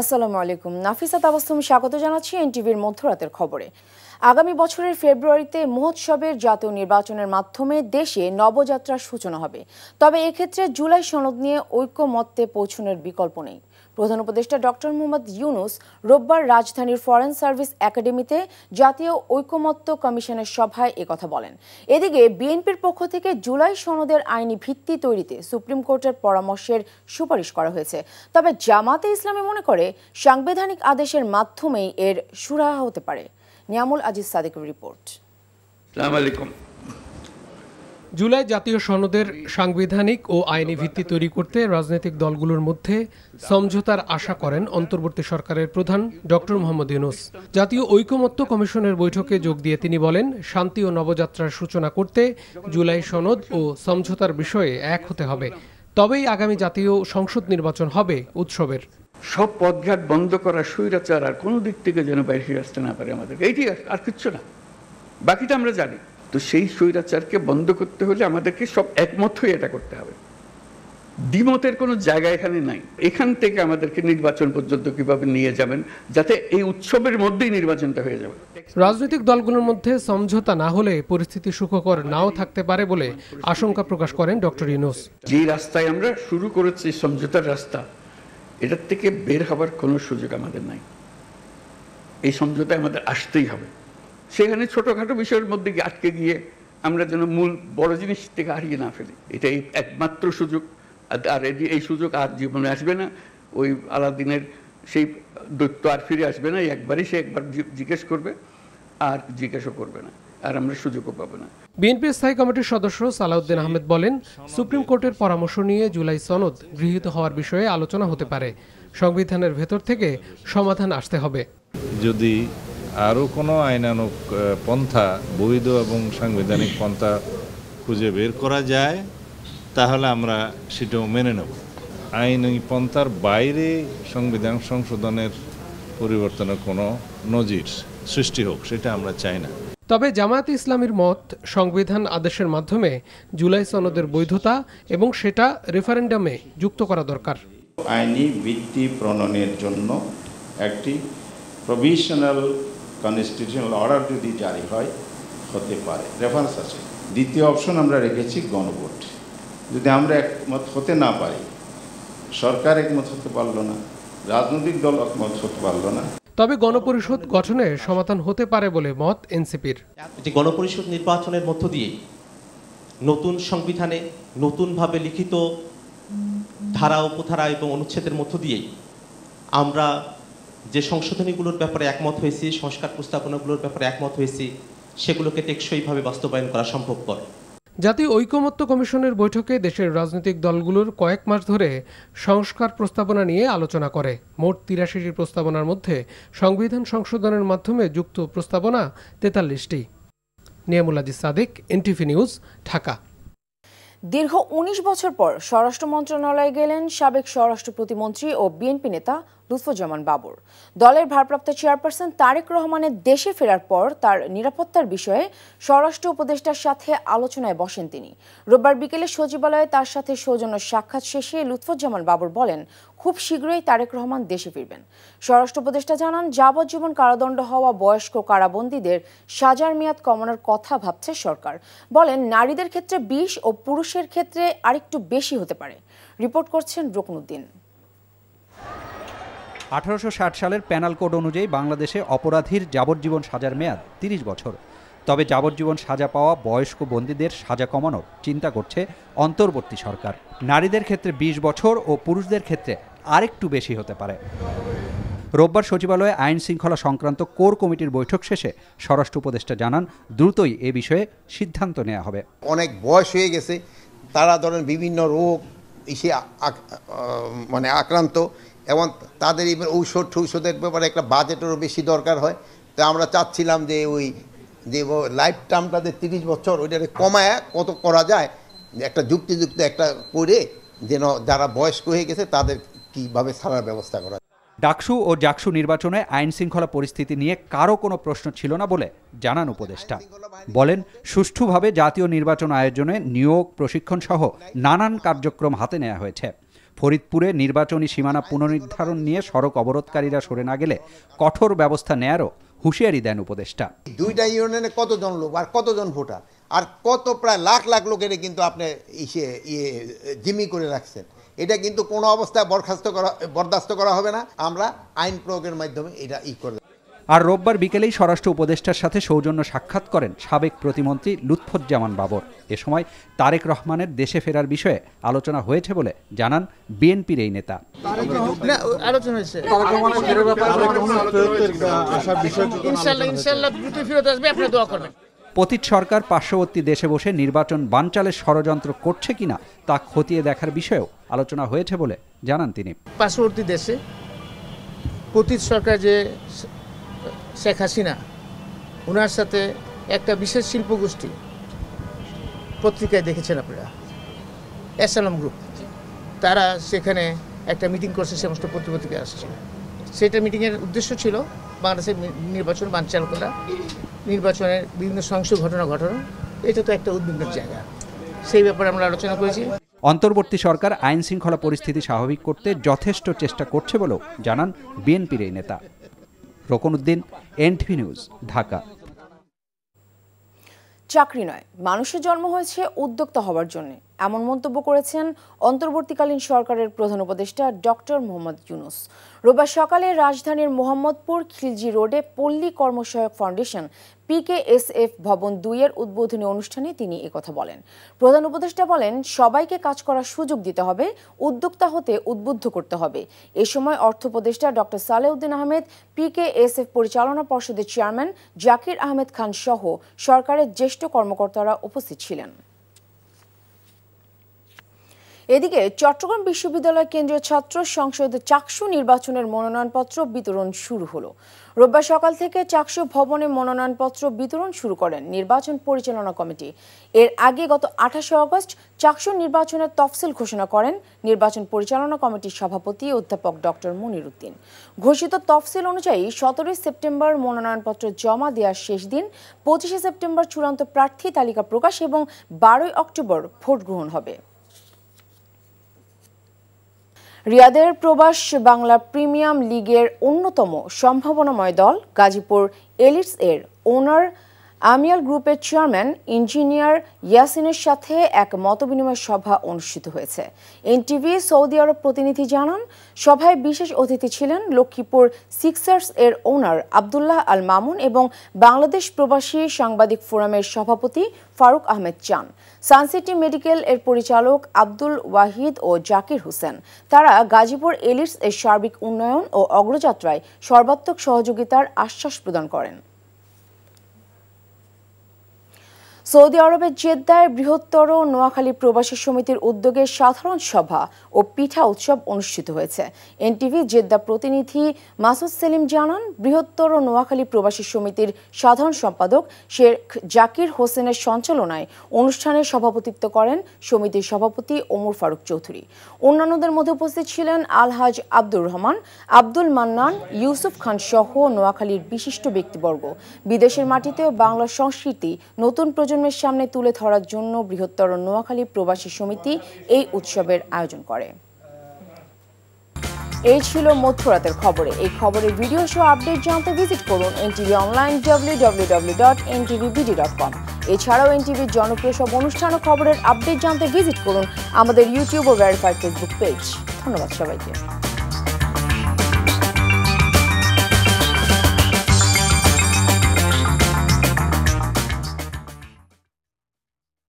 আসসালামু আলাইকুম। নাফিসা তাবাসসুম স্বাগত জানাচ্ছি এনটিভির মধ্যরাতের খবরে। আগামী বছরের ফেব্রুয়ারিতে মহোৎসবের জাতীয় নির্বাচনের মাধ্যমে দেশে নবযাত্রার সূচনা হবে। তবে এক্ষেত্রে জুলাই সনদ নিয়ে ঐক্যমত্যে পৌঁছানোর বিকল্প নেই। প্রধান উপদেষ্টা ডক্টর মোহাম্মদ ইউনূস রোববার রাজধানীর ফরেন সার্ভিস একাডেমিতে জাতীয় ঐকমত্য কমিশনের সভায় একথা বলেন। এদিকে বিএনপির পক্ষ থেকে জুলাই সনদের আইনি ভিত্তি তৈরিতে সুপ্রিম কোর্টের পরামর্শের সুপারিশ করা হয়েছে। তবে জামাতে ইসলামী মনে করে সাংবিধানিক আদেশের মাধ্যমেই এর সুরাহা হতে পারে। নিয়ামুল আজিজ সাদিকের রিপোর্ট। আসসালামু আলাইকুম। জুলাই জাতীয় সনদের সাংবিধানিক ও আইনি ভিত্তি তৈরি করতে রাজনৈতিক দলগুলোর মধ্যে সমঝোতার আশা করেন অন্তর্বর্তী সরকারের প্রধান ডক্টর মোহাম্মদ ইউনূস। জাতীয় ঐকমত্য কমিশনের বৈঠকে যোগ দিয়ে তিনি বলেন, শান্তি ও নবযাত্রার সূচনা করতে জুলাই সনদ ও সমঝোতার বিষয়ে এক হতে হবে। তবেই আগামী জাতীয় সংসদ নির্বাচন হবে উৎসবের। সব পথঘাট বন্ধ করা, স্বৈরাচার আর কোনো দিক থেকে যেন বাইরে আসতে না পারে আমাদের, এইটি আর কিচ্ছু না। বাকিটা আমরা জানি। তো সেই স্বৈরাচারকে বন্ধ করতে হলে আমাদেরকে সব একমত হয়ে এটা করতে হবে। দ্বিমতের কোনো জায়গা এখানে নাই। এখান থেকে আমাদেরকে নির্বাচন পর্যন্ত কিভাবে নিয়ে যাবেন যাতে এই উৎসবের মধ্যেই নির্বাচনটা হয়ে যাবে। রাজনৈতিক দলগুলোর মধ্যে সমঝোতা না হলে পরিস্থিতি সুখকর নাও থাকতে পারে বলে আশঙ্কা প্রকাশ করেন ডক্টর ইউনূস। যে রাস্তায় আমরা শুরু করেছি সমঝোতার রাস্তা, এটার থেকে বের হবার কোনো সুযোগ আমাদের নাই। এই সমঝোতায় আমাদের আসতেই হবে। সেখানে ছোটখাটো বিষয়ের মধ্যে আটকে গিয়ে আমরা যেন মূল বড় জিনিস থেকে হারিয়ে না ফেলি, এটাই একমাত্র সুযোগ। আর এই সুযোগ আর জীবনে আসবে না। ওই আলাদিনের সেই দৈত্য আর ফিরে আসবে না। একবারই সে একবার জিজ্ঞেস করবে আর জিজ্ঞাসা করবে না, আর আমরা সুযোগও পাবো না। বিএনপি স্থায়ী কমিটির সদস্য সালাউদ্দিন আহমেদ বলেন, সুপ্রিম কোর্টের পরামর্শ নিয়ে জুলাই সনদ গৃহীত হওয়ার বিষয়ে আলোচনা হতে পারে। সংবিধানের ভেতর থেকে সমাধান আসতে হবে। যদি আরও কোনো আইনানুগ পন্থা, বৈধ এবং সাংবিধানিক পন্থা খুঁজে বের করা যায় তাহলে আমরা সেটাও মেনে নেব। আইনি পন্থার বাইরে সংবিধান সংশোধনের পরিবর্তনের কোনো নজির সৃষ্টি হোক, সেটা আমরা চাই না। তবে জামায়াতে ইসলামীর মত, সংবিধান আদেশের মাধ্যমে জুলাই সনদের বৈধতা এবং সেটা রেফারেন্ডামে যুক্ত করা দরকার। আইনি ভিত্তি প্রণয়নের জন্য একটি প্রভিশনাল কনস্টিটিউশনাল অর্ডার যদি জারি হয় হতে পারে, রেফারেন্স আছে। দ্বিতীয় অপশন আমরা রেখেছি গণভোট। যদি আমরা একমত হতে না পারি, সরকার একমত হতে পারলো না, রাজনৈতিক দল একমত হতে পারলো না, তবে গণপরিষদ গঠনে সমাধান হতে পারে বলে মত এনসিপির। যে গণপরিষদ নির্বাচনের মধ্য দিয়ে নতুন সংবিধানে নতুনভাবে লিখিত ধারা, উপধারা এবং অনুচ্ছেদের মধ্য দিয়েই আমরা যে সংশোধনীগুলোর ব্যাপারে একমত হয়েছি, সংস্কার প্রস্তাবনাগুলোর ব্যাপারে একমত হয়েছি, সেগুলোকে টেকসইভাবে বাস্তবায়ন করা সম্ভবপর। জাতীয় ঐকমত্য কমিশনের বৈঠকে দেশের রাজনৈতিক দলগুলোর কয়েক মাস ধরে সংস্কার প্রস্তাবনা নিয়ে আলোচনা করে। মোট ৮৩টি প্রস্তাবনার মধ্যে সংবিধান সংশোধনের মাধ্যমে যুক্ত প্রস্তাবনা ৪৩টি। Niamul Aziz Sadiq, NTV news, Dhaka. দীর্ঘ ১৯ বছর পর স্বরাষ্ট্র মন্ত্রণালয়ে গেলেন সাবেক স্বরাষ্ট্র প্রতিমন্ত্রী ও বিএনপি নেতা লুৎফুজ্জামান বাবর। দলের ভারপ্রাপ্ত চেয়ারপারসন তারেক রহমানের দেশে ফেরার পর তার নিরাপত্তার বিষয়ে স্বরাষ্ট্র উপদেষ্টার সাথে আলোচনায় বসেন তিনি। রোববার বিকেলে সচিবালয়ে তার সাথে সৌজন্য সাক্ষাৎ শেষে লুৎফুজ্জামান বাবর বলেন, খুব শীঘ্রই তারেক রহমান দেশে ফিরবেন। স্বরাষ্ট্র উপদেষ্টা জানান, যাবজ্জীবন কারাদণ্ড হওয়া বয়স্ক কারাবন্দীদের সাজার মেয়াদ কমানোর কথা ভাবছে সরকার। বলেন, নারীদের ক্ষেত্রে ২০ ও পুরুষের ক্ষেত্রে আরেকটু বেশি হতে পারে। রিপোর্ট করছেন রুকনুদ্দিন। ১৮৬০ সালের প্যানাল কোড অনুযায়ী বাংলাদেশে অপরাধীর যাবজ্জীবন সাজার মেয়াদ ৩০ বছর। তবে যাবজ্জীবন সাজা পাওয়া বয়স্ক বন্দীদের সাজা কমানোর চিন্তা করছে অন্তর্বর্তী সরকার। নারীদের ক্ষেত্রে ২০ বছর ও পুরুষদের ক্ষেত্রে আরেকটু বেশি হতে পারে। রোববার সচিবালয়ে আইন শৃঙ্খলা সংক্রান্ত কোর কমিটির বৈঠক শেষে স্বরাষ্ট্র উপদেষ্টা জানান, দ্রুতই এ বিষয়ে সিদ্ধান্ত নেওয়া হবে। অনেক বয়স হয়ে গেছে, তারা ধরেন বিভিন্ন রোগ এসে আক্রান্ত, এবং তাদের ঔষধের ব্যাপারে একটা বাজেটেরও বেশি দরকার হয়। তো আমরা চাচ্ছিলাম যে ওই যে লাইফ টার্মটা ৩০ বছর, ওইটাকে কমায় কত করা যায়, একটা যুক্তিযুক্ত একটা করে যেন যারা বয়স্ক হয়ে গেছে তাদের কীভাবে ছাড়ার ব্যবস্থা করা। ডাকসু ও জাকসু নির্বাচনে আইন শৃঙ্খলা পরিস্থিতি নিয়ে কারো কোনো প্রশ্ন ছিল না বলে জানান উপদেষ্টা। বলেন, সুষ্ঠুভাবে জাতীয় নির্বাচন আয়োজনে নিয়োগ, প্রশিক্ষণ সহ নানান কার্যক্রম হাতে নেওয়া হয়েছে। ফরিদপুরে নির্বাচনী সীমানা পুনর্নির্ধারণ নিয়ে সড়ক অবরোধকারীরা সরে না গেলে কঠোর ব্যবস্থা নেয়ারও হুঁশিয়ারি দেন উপদেষ্টা। দুইটা ইউনিয়নে কতজন লোক আর কতজন ভোটার আর কত প্রায় লাখ লাখ লোকের কিন্তু আপনি জিম্মি করে রাখছেন, এটা কিন্তু কোনো অবস্থায় বরদাস্ত করা হবে না। আমরা আইন প্রয়োগের মাধ্যমে এটা করে। আর রোববার বিকেলেই স্বরাষ্ট্র উপদেষ্টার সাথে সৌজন্য সাক্ষাৎ করেন সাবেক প্রতিমন্ত্রী লুৎফুজ্জামান বাবর। এ সময় তারেক রহমানের দেশে ফেরার বিষয়ে আলোচনা হয়েছে বলে জানান বিএনপির এই নেতা। পতিত সরকার পার্শ্ববর্তী দেশে বসে নির্বাচন বানচালের ষড়যন্ত্র করছে কিনা তা খতিয়ে দেখার বিষয়েও আলোচনা হয়েছে বলে জানান তিনি। পার্শ্ববর্তী দেশে পতিত সরকার যে শেখ হাসিনা, ওনার সাথে একটা বিশেষ শিল্পগোষ্ঠী, পত্রিকায় দেখেছেন আপনারা, এসএলএম গ্রুপ, তারা সেখানে একটা মিটিং করছে, সমস্ত পত্রিকায় আসছে। সেটা মিটিংয়ের উদ্দেশ্য ছিল বাংলাদেশের নির্বাচন বানচাল করা, নির্বাচনের বিভিন্ন সহিংস ঘটনা ঘটানো। এটা তো একটা উদ্বিগ্নের জায়গা, সেই ব্যাপারে আমরা আলোচনা করেছি। অন্তর্বর্তী সরকার আইন শৃঙ্খলা পরিস্থিতি স্বাভাবিক করতে যথেষ্ট চেষ্টা করছে বলেও জানান বিএনপির এই নেতা। Rokonuddin, NTV news, Dhaka. চাকরি নয়, মানুষের জন্ম হয়েছে উদ্যোক্তা হওয়ার জন্য, এমন মন্তব্য করেছেন অন্তর্বর্তীকালীন সরকারের প্রধান উপদেষ্টা ডক্টর মোহাম্মদ ইউনূস। রোববার সকালে রাজধানীর মোহাম্মদপুর খিলজি রোডে পল্লী কর্মসহায়ক ফাউন্ডেশন PKSF ভবন 2 এর উদ্বোধনী অনুষ্ঠানে তিনি একথা বলেন। প্রধান উপদেষ্টা বলেন, সবাইকে কাজ করার সুযোগ দিতে হবে, উদ্যোক্তা হতে উদ্বুদ্ধ করতে হবে। এ সময় অর্থ উপদেষ্টা ডক্টর সালেউদ্দিন আহমেদ, PKSF পরিচালনা পর্ষদের চেয়ারম্যান জাকির আহমেদ খান সহ সরকারের জ্যেষ্ঠ কর্মকর্তারা উপস্থিত ছিলেন। এদিকে চট্টগ্রাম বিশ্ববিদ্যালয় কেন্দ্রীয় ছাত্র সংসদ চাকসু নির্বাচনের মনোনয়নপত্র বিতরণ শুরু হলো। রোববার সকাল থেকে চাকসু ভবনে মনোনয়নপত্র বিতরণ শুরু করেন নির্বাচন পরিচালনা কমিটি। এর আগে গত 28 আগস্ট চাকসু নির্বাচনের তফসিল ঘোষণা করেন নির্বাচন পরিচালনা কমিটির সভাপতি অধ্যাপক ডক্টর মনির উদ্দিন। ঘোষিত তফসিল অনুযায়ী 17 সেপ্টেম্বর মনোনয়নপত্র জমা দেওয়ার শেষ দিন, 25 সেপ্টেম্বর চূড়ান্ত প্রার্থী তালিকা প্রকাশ এবং 12 অক্টোবর ভোট গ্রহণ হবে। রিয়াদের প্রবাস বাংলা প্রিমিয়াম লিগের অন্যতম সম্ভাবনাময় দল গাজীপুর এলিটস এর ওনার আমিয়াল গ্রুপের চেয়ারম্যান ইঞ্জিনিয়ার ইয়াসিনের সাথে এক মতবিনিময় সভা অনুষ্ঠিত হয়েছে। এনটিভি সৌদি আরব প্রতিনিধি জানান, সভায় বিশেষ অতিথি ছিলেন লক্ষ্মীপুর সিক্সার্স এর ওনার আব্দুল্লাহ আল মামুন এবং বাংলাদেশ প্রবাসী সাংবাদিক ফোরামের সভাপতি ফারুক আহমেদ চান, সানসিটি মেডিকেল এর পরিচালক আব্দুল ওয়াহিদ ও জাকির হোসেন। তারা গাজীপুর এলিটস এর সার্বিক উন্নয়ন ও অগ্রযাত্রায় সর্বাত্মক সহযোগিতার আশ্বাস প্রদান করেন। সৌদি আরবের জেদ্দায় বৃহত্তর নোয়াখালী প্রবাসী সমিতির উদ্যোগে সাধারণ সভা ও পিঠা উৎসব অনুষ্ঠিত হয়েছে। এনটিভি জেদ্দা প্রতিনিধি মাসুদ সেলিম জানান, বৃহত্তর নোয়াখালী প্রবাসী সমিতির সাধারণ সম্পাদক শেখ জাকির হোসেনের সঞ্চালনায় অনুষ্ঠানে সভাপতিত্ব করেন সমিতির সভাপতি ওমর ফারুক চৌধুরী। অন্যান্যদের মধ্যে উপস্থিত ছিলেন আলহাজ আব্দুর রহমান, আব্দুল মান্নান, ইউসুফ খান সহ নোয়াখালীর বিশিষ্ট ব্যক্তিবর্গ। বিদেশের মাটিতেও বাংলা সংস্কৃতি নতুন প্রজন্মের সামনে তুলে ধরার জন্য বৃহত্তর নোয়াখালী প্রবাসী সমিতি এই উৎসবের আয়োজন করে। এই ছিল মধ্যরাতের খবরে। এই খবরের ভিডিও সহ আপডেট জানতে ভিজিট করুন এনটিভি অনলাইন www.ntvbd.com। এছাড়াও এনটিভির জনপ্রিয় সব অনুষ্ঠান ও খবরের আপডেট জানতে ভিজিট করুন আমাদের ইউটিউব ও ভেরিফাইড ফেসবুক পেজ। ধন্যবাদ সবাইকে।